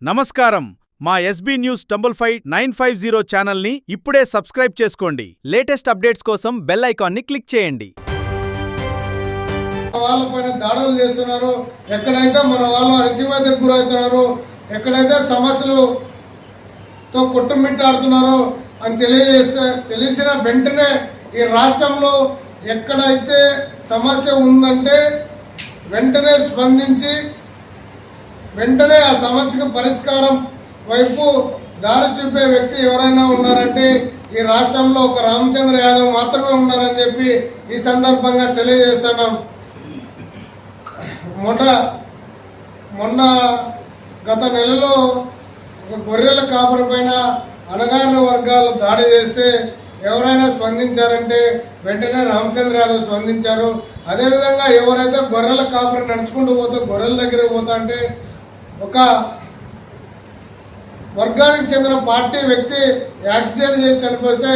నమస్కారం. మా SB news 950 ఛానల్ని ఇప్పుడే సబ్స్క్రైబ్ చేసుకోండి. లేటెస్ట్ అప్డేట్స్ కోసం బెల్ ఐకాన్ని క్లిక్ చేయండి. వాళ్ళపైన దాడులు చేస్తున్నారు, ఎక్కడైతే మన వాళ్ళు అణచివేతకు గురవుతున్నారు, ఎక్కడైతే సమస్యలతో కొట్టుమిట్టాడుతున్నారో అని తెలిసిన వెంటనే ఈ రాష్ట్రంలో ఎక్కడైతే సమస్య ఉందంటే వెంటనే స్పందించి వెంటనే ఆ సమస్యకు పరిష్కారం వైపు దారి చూపే వ్యక్తి ఎవరైనా ఉన్నారంటే ఈ రాష్ట్రంలో ఒక రామచంద్ర యాదవ్ మాత్రమే ఉన్నారని చెప్పి ఈ సందర్భంగా తెలియజేస్తున్నాం. మొన్న గత నెలలో ఒక గొర్రెల కాపరి పైన అణగారిన వర్గాలు దాడి చేస్తే ఎవరైనా స్పందించారంటే వెంటనే రామచంద్ర యాదవ్ స్పందించారు. అదేవిధంగా ఎవరైతే గొర్రెల కాపరి నడుచుకుంటూ పోతే గొర్రెల దగ్గరికి పోతా అంటే ఒక వర్గానికి చెందిన పార్టీ వ్యక్తి యాక్సిడెంట్ చేసి చనిపోతే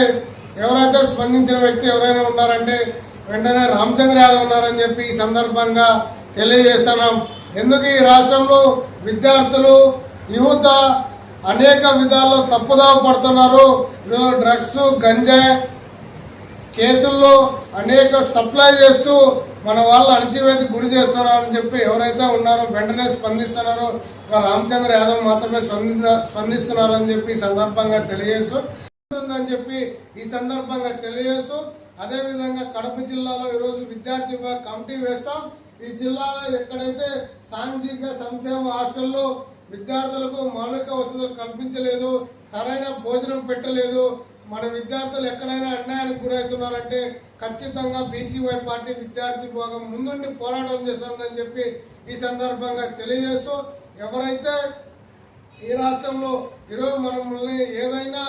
ఎవరైతే స్పందించిన వ్యక్తి ఎవరైనా ఉన్నారంటే వెంటనే రామచంద్ర యాదవ్ ఉన్నారని చెప్పి ఈ సందర్భంగా తెలియజేస్తున్నాం. ఎందుకు ఈ రాష్ట్రంలో విద్యార్థులు యువత అనేక విధాల్లో తప్పుదావ పడుతున్నారు. డ్రగ్స్ గంజాయి కేసుల్లో అనేక సప్లై చేస్తూ మన వాళ్ళు అణచివేతకు గురి చేస్తున్నారని చెప్పి ఎవరైతే ఉన్నారో వెంటనే స్పందిస్తున్నారో రామచంద్ర యాదవ్ మాత్రమే స్పందిస్తున్నారని చెప్పి ఈ సందర్భంగా తెలియజేస్తుందని చెప్పి ఈ సందర్భంగా తెలియజేస్తూ అదేవిధంగా కడప జిల్లాలో ఈరోజు విద్యార్థి కమిటీ వేస్తాం. ఈ జిల్లాలో ఎక్కడైతే సాంఘిక సంక్షేమ హాస్టల్లో విద్యార్థులకు మౌలిక వసతులు కల్పించలేదు, సరైన భోజనం పెట్టలేదు, మన విద్యార్థులు ఎక్కడైనా అన్యాయానికి గురవుతున్నారంటే ఖచ్చితంగా బీసీవై పార్టీ విద్యార్థి విభాగం ముందుండి పోరాటం చేస్తుందని చెప్పి ఈ సందర్భంగా తెలియజేస్తూ ఎవరైతే ఈ రాష్ట్రంలో ఈరోజు మనల్ని ఏదైనా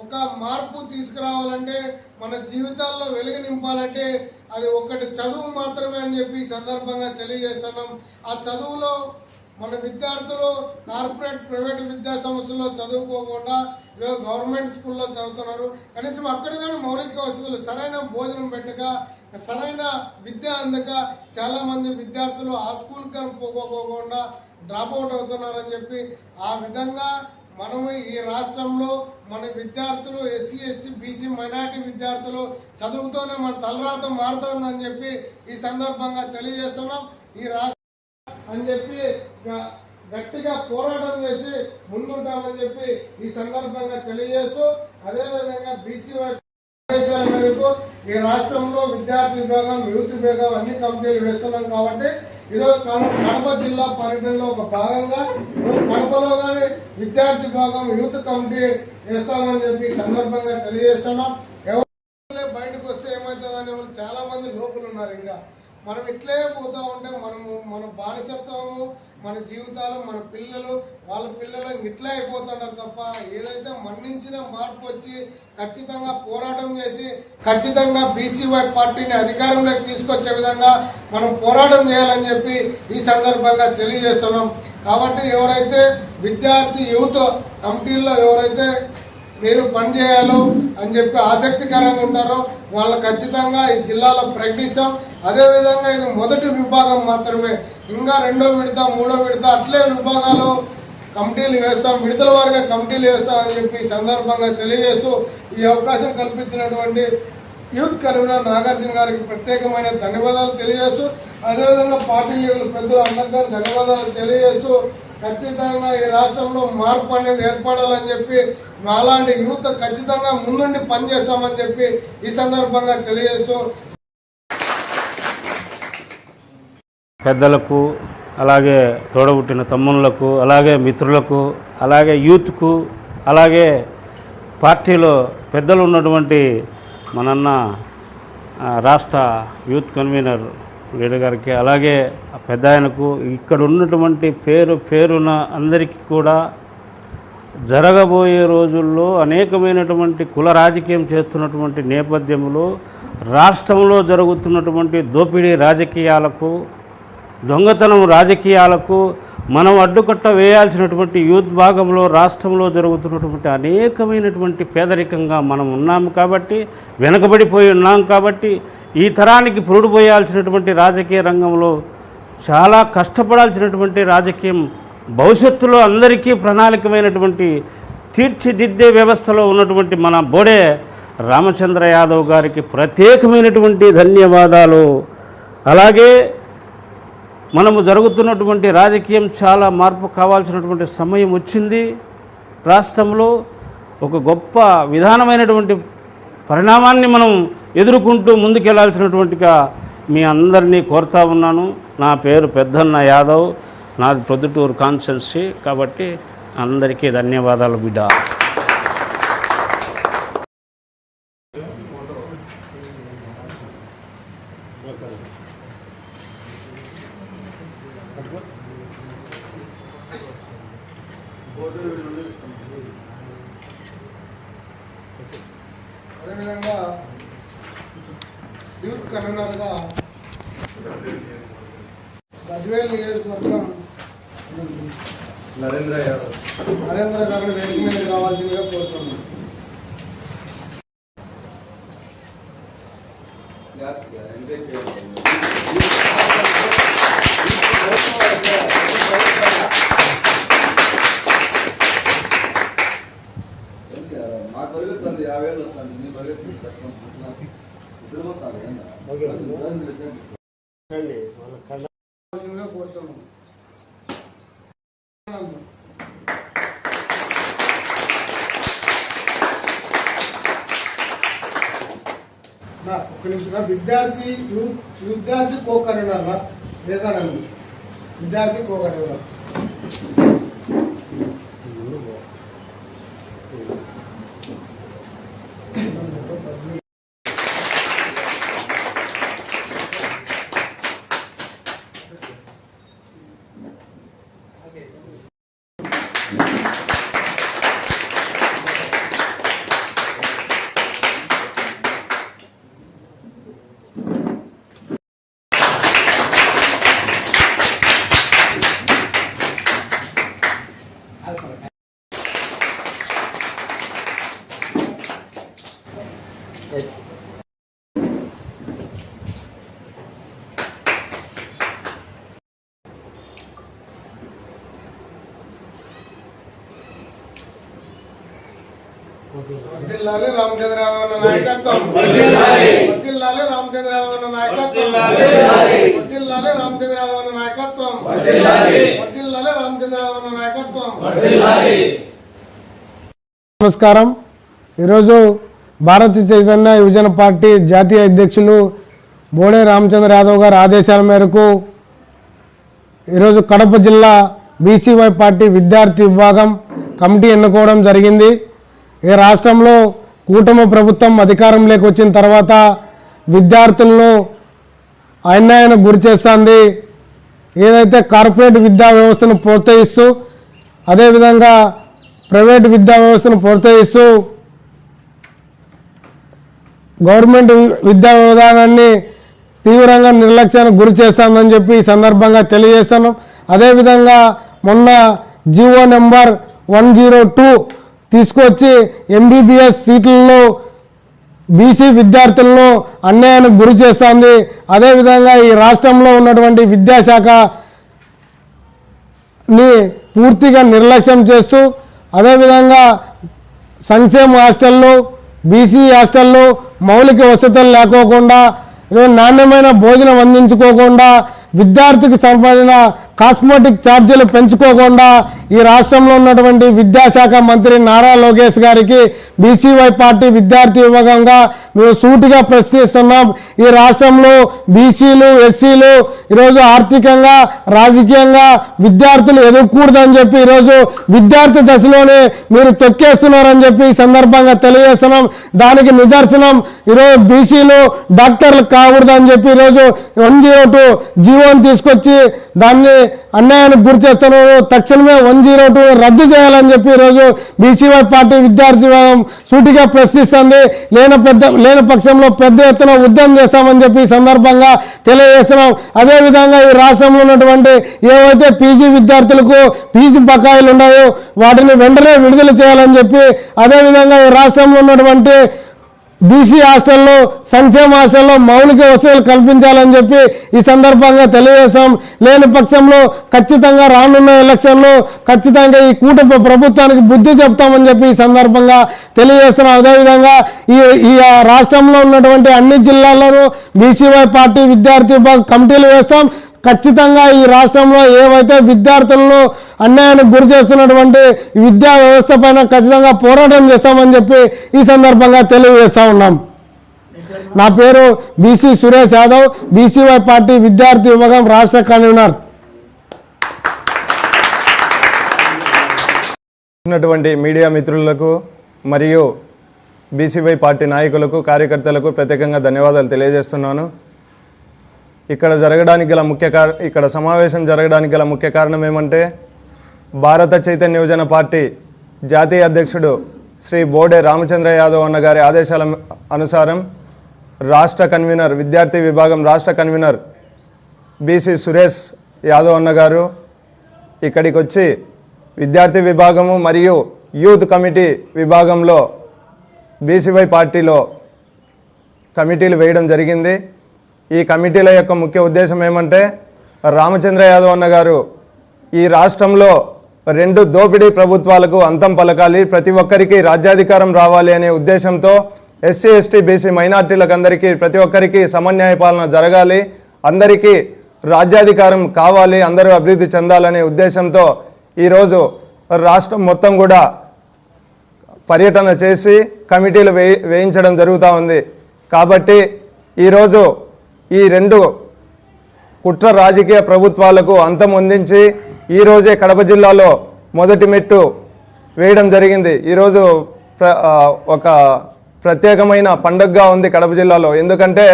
ఒక మార్పు తీసుకురావాలంటే మన జీవితాల్లో వెలుగు నింపాలంటే అది ఒకటి చదువు మాత్రమే అని చెప్పి ఈ సందర్భంగా తెలియజేస్తున్నాం. ఆ చదువులో మన విద్యార్థులు కార్పొరేట్ ప్రైవేట్ విద్యా సంస్థల్లో చదువుకోకుండా ఈరోజు గవర్నమెంట్ స్కూల్లో చదువుతున్నారు. కనీసం అక్కడ కానీ మౌలిక వసతులు సరైన భోజనం పెట్టక సరైన విద్య అందక చాలా మంది విద్యార్థులు ఆ స్కూల్ కానీ పోకోకుండా డ్రాప్ అవుట్ అవుతున్నారని చెప్పి ఆ విధంగా మనము ఈ రాష్ట్రంలో మన విద్యార్థులు ఎస్సీ ఎస్టీ బీసీ మైనార్టీ విద్యార్థులు చదువుతోనే మన తలరాత మారుతుందని చెప్పి ఈ సందర్భంగా తెలియజేస్తున్నాం. ఈ రాష్ట్రం అని చెప్పి గట్టిగా పోరాటం చేసి ముందుంటామని చెప్పి ఈ సందర్భంగా తెలియజేస్తూ అదేవిధంగా బీసీ ఆదేశాల మేరకు ఈ రాష్ట్రంలో విద్యార్థి విభాగం యూత్ విభాగం అన్ని కమిటీలు వేస్తున్నాం. కాబట్టి ఈరోజు కడప జిల్లా పర్యటనలో ఒక భాగంగా కడపలో కానీ విద్యార్థి విభాగం యూత్ కమిటీ వేస్తామని చెప్పి ఈ సందర్భంగా తెలియజేస్తున్నాం. ఎవరు బయటకు వస్తే ఏమవుతుందని చాలా మంది లోపల ఉన్నారు. ఇంకా మనం ఇట్లే పోతా ఉంటే మన బానిసత్వము మన జీవితాలు మన పిల్లలు వాళ్ళ పిల్లలు ఇట్లే అయిపోతున్నారు తప్ప ఏదైతే మన్నించిన మార్పు వచ్చి ఖచ్చితంగా పోరాటం చేసి ఖచ్చితంగా బీసీవై పార్టీని అధికారంలోకి తీసుకొచ్చే విధంగా మనం పోరాటం చేయాలని చెప్పి ఈ సందర్భంగా తెలియజేస్తున్నాం. కాబట్టి ఎవరైతే విద్యార్థి యువత కమిటీల్లో ఎవరైతే మీరు పనిచేయాలో అని చెప్పి ఆసక్తికరంగా ఉంటారో వాళ్ళు ఖచ్చితంగా ఈ జిల్లాలో ప్రకటించాం. అదేవిధంగా ఇది మొదటి విభాగం మాత్రమే, ఇంకా రెండో విడత మూడో విడత అట్లే విభాగాలు కమిటీలు వేస్తాం, విడతల వారిగా కమిటీలు వేస్తామని చెప్పి ఈ సందర్భంగా తెలియజేస్తూ ఈ అవకాశం కల్పించినటువంటి యూత్ కన్వీనర్ నాగార్జున గారికి ప్రత్యేకమైన ధన్యవాదాలు తెలియజేస్తూ అదేవిధంగా పార్టీ లీడర్లు పెద్దలు అందరికీ ధన్యవాదాలు తెలియజేస్తూ ఖచ్చితంగా ఈ రాష్ట్రంలో మార్పు అనేది ఏర్పడాలని చెప్పి అలాంటి యూత్ ఖచ్చితంగా ముందుండి పనిచేస్తామని చెప్పి ఈ సందర్భంగా తెలియజేస్తూ పెద్దలకు అలాగే తోడబుట్టిన తమ్ముళ్లకు అలాగే మిత్రులకు అలాగే యూత్కు అలాగే పార్టీలో పెద్దలు ఉన్నటువంటి మనన్న రాష్ట్ర యూత్ కన్వీనర్ లీడర్ గారికి అలాగే పెద్ద ఆయనకు ఇక్కడ ఉన్నటువంటి పేరున అందరికీ కూడా జరగబోయే రోజుల్లో అనేకమైనటువంటి కుల రాజకీయం చేస్తున్నటువంటి నేపథ్యంలో రాష్ట్రంలో జరుగుతున్నటువంటి దోపిడీ రాజకీయాలకు దొంగతనం రాజకీయాలకు మనం అడ్డుకట్ట వేయాల్సినటువంటి యూత్ భాగంలో రాష్ట్రంలో జరుగుతున్నటువంటి అనేకమైనటువంటి పేదరికంగా మనం ఉన్నాము కాబట్టి వెనుకబడిపోయి ఉన్నాం కాబట్టి ఈ తరానికి పురుడుపోయాల్సినటువంటి రాజకీయ రంగంలో చాలా కష్టపడాల్సినటువంటి రాజకీయం భవిష్యత్తులో అందరికీ ప్రణాళికమైనటువంటి తీర్చిదిద్దే వ్యవస్థలో ఉన్నటువంటి మన బోడే రామచంద్ర యాదవ్ గారికి ప్రత్యేకమైనటువంటి ధన్యవాదాలు. అలాగే మనము జరుగుతున్నటువంటి రాజకీయం చాలా మార్పు కావాల్సినటువంటి సమయం వచ్చింది. రాష్ట్రంలో ఒక గొప్ప విధానమైనటువంటి పరిణామాన్ని మనం ఎదుర్కొంటూ ముందుకెళ్లాల్సినటువంటిగా మీ అందరినీ కోరుతా ఉన్నాను. నా పేరు పెద్దన్న యాదవ్, నాది ప్రొద్దుటూరు కాన్స్టిట్యున్సీ. కాబట్టి అందరికీ ధన్యవాదాలు బిడ్డ. అదేవిధంగా యూత్ కన్వీనర్గా గద్వేల్ నియోజకవర్గం నరేంద్ర గారిని వేదిక మీద రావాల్సిందిగా కోరుతున్నాను. విద్యార్థి కో కన్వీనర్ వివేకానంద్ విద్యార్థి కో కన్వీనర్. వర్ధిల్లాలి రామచంద్రరావు అన్న నాయకత్వం. వర్ధిల్లాలి రామచంద్రరావు అన్న నాయకత్వం. వర్ధిల్లాలి రామచంద్రరావు అన్న నాయకత్వం. వర్ధిల్లాలి రామచంద్రరావు అన్న నాయకత్వం. నమస్కారం. ఈరోజు భారతీయ చైతన్య యువజన పార్టీ జాతీయ అధ్యక్షులు బోడే రామచంద్ర యాదవ్ గారి ఆదేశాల మేరకు ఈరోజు కడప జిల్లా బీసీవై పార్టీ విద్యార్థి విభాగం కమిటీ ఎన్నుకోవడం జరిగింది. ఈ రాష్ట్రంలో కూటమి ప్రభుత్వం అధికారంలోకి వచ్చిన తర్వాత విద్యార్థులను అన్యాయానికి గురి చేస్తుంది. ఏదైతే కార్పొరేట్ విద్యా వ్యవస్థను ప్రోత్సహిస్తూ అదేవిధంగా ప్రైవేట్ విద్యా వ్యవస్థను ప్రోత్సహిస్తూ గవర్నమెంట్ విద్యా విధానాన్ని తీవ్రంగా నిర్లక్ష్యానికి గురి చేస్తుందని చెప్పి ఈ సందర్భంగా తెలియజేస్తున్నాం. అదేవిధంగా మొన్న జీవో నెంబర్ 102 తీసుకొచ్చి ఎంబీబీఎస్ సీట్లలో బీసీ విద్యార్థులను అన్యాయానికి గురి చేస్తుంది. అదేవిధంగా ఈ రాష్ట్రంలో ఉన్నటువంటి విద్యాశాఖని పూర్తిగా నిర్లక్ష్యం చేస్తూ అదేవిధంగా సంక్షేమ హాస్టళ్ళు బీసీ హాస్టళ్ళు మౌలిక వసతులు లేకోకుండా నాణ్యమైన భోజనం అందించుకోకుండా విద్యార్థికి సంబంధించిన కాస్మెటిక్ ఛార్జీలు పెంచుకోకుండా ఈ రాష్ట్రంలో ఉన్నటువంటి విద్యాశాఖ మంత్రి నారా లోకేష్ గారికి బీసీవై పార్టీ విద్యార్థి విభాగంగా మేము సూటిగా ప్రశ్నిస్తున్నాం. ఈ రాష్ట్రంలో బీసీలు ఎస్సీలు ఈరోజు ఆర్థికంగా రాజకీయంగా విద్యార్థులు ఎదుర్కూడదని చెప్పి ఈరోజు విద్యార్థి దశలోనే మీరు తొక్కేస్తున్నారని చెప్పి ఈ సందర్భంగా తెలియజేస్తున్నాం. దానికి నిదర్శనం ఈరోజు బీసీలు డాక్టర్లు కాకూడదని చెప్పి ఈరోజు 102 జీవోని తీసుకొచ్చి దాన్ని అన్యాయానికి గురి చేస్తున్నారు. తక్షణమే 102 రద్దు చేయాలని చెప్పి ఈరోజు బీసీవై పార్టీ విద్యార్థి విభాగం సూటిగా ప్రశ్నిస్తుంది. లేని పక్షంలో పెద్ద ఎత్తున ఉద్యమం చేస్తామని చెప్పి ఈ సందర్భంగా తెలియజేస్తున్నాం. అదేవిధంగా ఈ రాష్ట్రంలో ఉన్నటువంటి ఏవైతే పీజీ విద్యార్థులకు పీజీ బకాయిలు ఉన్నాయో వాటిని వెంటనే విడుదల చేయాలని చెప్పి అదేవిధంగా ఈ రాష్ట్రంలో ఉన్నటువంటి బీసీ హాస్టల్లో సంక్షేమ హాస్టల్లో మౌలిక వసతులు కల్పించాలని చెప్పి ఈ సందర్భంగా తెలియజేస్తాం. లేని పక్షంలో ఖచ్చితంగా రానున్న ఎలక్షన్లో ఖచ్చితంగా ఈ కూటమి ప్రభుత్వానికి బుద్ధి చెప్తామని చెప్పి ఈ సందర్భంగా తెలియజేస్తున్నాం. అదేవిధంగా ఈ రాష్ట్రంలో ఉన్నటువంటి అన్ని జిల్లాల్లోనూ బీసీవై పార్టీ విద్యార్థి విభాగం కమిటీలు వేస్తాం. ఖచ్చితంగా ఈ రాష్ట్రంలో ఏవైతే విద్యార్థులను అన్యాయానికి గురి చేస్తున్నటువంటి విద్యా వ్యవస్థ పైన ఖచ్చితంగా పోరాటం చేస్తామని చెప్పి ఈ సందర్భంగా తెలియజేస్తా ఉన్నాం. నా పేరు BC Suresh Yadav, BCY party విద్యార్థి విభాగం రాష్ట్ర కన్వీనర్. మీడియా మిత్రులకు మరియు బీసీవై పార్టీ నాయకులకు కార్యకర్తలకు ప్రత్యేకంగా ధన్యవాదాలు తెలియజేస్తున్నాను. ఇక్కడ సమావేశం జరగడానికి గల ముఖ్య కారణం ఏమంటే భారత చైతన్య యువజన పార్టీ జాతీయ అధ్యక్షుడు శ్రీ బోడే రామచంద్ర యాదవ్ అన్న గారి ఆదేశాల అనుసారం రాష్ట్ర కన్వీనర్ విద్యార్థి విభాగం రాష్ట్ర కన్వీనర్ బీసీ సురేష్ యాదవ్ అన్న గారు ఇక్కడికి వచ్చి విద్యార్థి విభాగము మరియు యూత్ కమిటీ విభాగంలో బీసీవై పార్టీలో కమిటీలు వేయడం జరిగింది. ఈ కమిటీల యొక్క ముఖ్య ఉద్దేశం ఏమంటే రామచంద్ర యాదవ్ అన్న గారు ఈ రాష్ట్రంలో 2 దోపిడీ ప్రభుత్వాలకు అంతం పలకాలి, ప్రతి ఒక్కరికి రాజ్యాధికారం రావాలి అనే ఉద్దేశంతో ఎస్సీ ఎస్టీ బీసీ మైనార్టీలకు అందరికీ ప్రతి ఒక్కరికి సమన్యాయ పాలన జరగాలి, అందరికీ రాజ్యాధికారం కావాలి, అందరూ అభివృద్ధి చెందాలనే ఉద్దేశంతో ఈరోజు రాష్ట్రం మొత్తం కూడా పర్యటన చేసి కమిటీలు వేయించడం జరుగుతూ ఉంది. కాబట్టి ఈరోజు ఈ 2 కుట్ర రాజకీయ ప్రభుత్వాలకు అంతం అందించి ఈరోజే కడప జిల్లాలో మొదటి మెట్టు వేయడం జరిగింది. ఈరోజు ఒక ప్రత్యేకమైన పండుగగా ఉంది కడప జిల్లాలో. ఎందుకంటే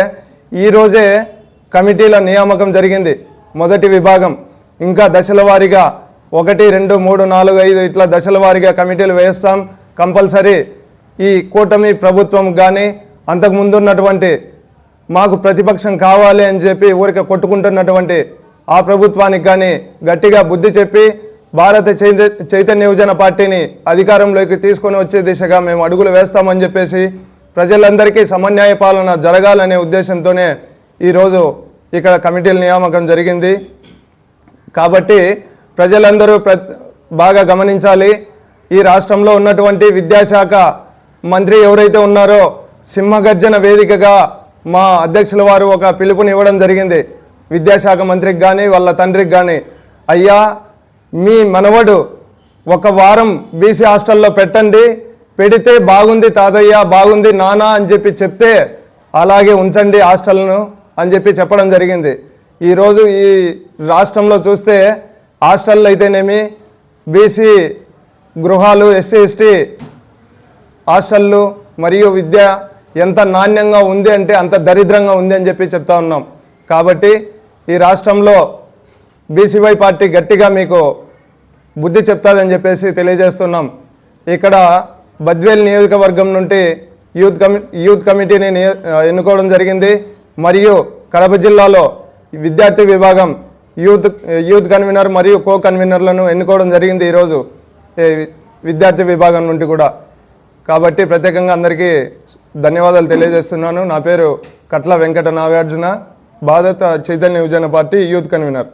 ఈరోజే కమిటీల నియామకం జరిగింది. మొదటి విభాగం ఇంకా దశల వారీగా 1, 2, 3, 4, 5 ఇట్లా దశల వారీగా కమిటీలు వేస్తాం. కంపల్సరీ ఈ కూటమి ప్రభుత్వం కానీ అంతకుముందు ఉన్నటువంటి మాకు ప్రతిపక్షం కావాలి అని చెప్పి ఊరికే కొట్టుకుంటున్నటువంటి ఆ ప్రభుత్వానికి కానీ గట్టిగా బుద్ధి చెప్పి భారత చైతన్య యువజన పార్టీని అధికారంలోకి తీసుకొని వచ్చే దిశగా మేము అడుగులు వేస్తామని చెప్పేసి ప్రజలందరికీ సమన్యాయ పాలన జరగాలనే ఉద్దేశంతోనే ఈరోజు ఇక్కడ కమిటీల నియామకం జరిగింది. కాబట్టి ప్రజలందరూ బాగా గమనించాలి. ఈ రాష్ట్రంలో ఉన్నటువంటి విద్యాశాఖ మంత్రి ఎవరైతే ఉన్నారో సింహగర్జన వేదికగా మా అధ్యక్షుల వారు ఒక పిలుపునివ్వడం జరిగింది విద్యాశాఖ మంత్రికి కానీ వాళ్ళ తండ్రికి కానీ, అయ్యా మీ మనవడు 1 వారం బీసీ హాస్టల్లో పెట్టండి, పెడితే బాగుంది తాతయ్య బాగుంది నానా అని చెప్పి చెప్తే అలాగే ఉంచండి హాస్టల్ను అని చెప్పి చెప్పడం జరిగింది. ఈరోజు ఈ రాష్ట్రంలో చూస్తే హాస్టళ్ళు అయితేనేమి బీసీ గృహాలు ఎస్సీ ఎస్టీ హాస్టళ్ళు మరియు విద్య ఎంత నాణ్యంగా ఉంది అంటే అంత దరిద్రంగా ఉంది అని చెప్పి చెప్తా ఉన్నాం. కాబట్టి ఈ రాష్ట్రంలో బీసీవై పార్టీ గట్టిగా మీకు బుద్ధి చెప్తాదని చెప్పేసి తెలియజేస్తున్నాం. ఇక్కడ బద్వేల్ నియోజకవర్గం నుండి యూత్ కమిటీని ఎన్నుకోవడం జరిగింది. మరియు కడప జిల్లాలో విద్యార్థి విభాగం యూత్ కన్వీనర్ మరియు కో కన్వీనర్లను ఎన్నుకోవడం జరిగింది ఈరోజు విద్యార్థి విభాగం నుండి కూడా. కాబట్టి ప్రత్యేకంగా అందరికీ ధన్యవాదాలు తెలియజేస్తున్నాను. నా పేరు కట్ల వెంకట నాగార్జున, భారత చైతన్య యువజన పార్టీ యూత్ కన్వీనర్.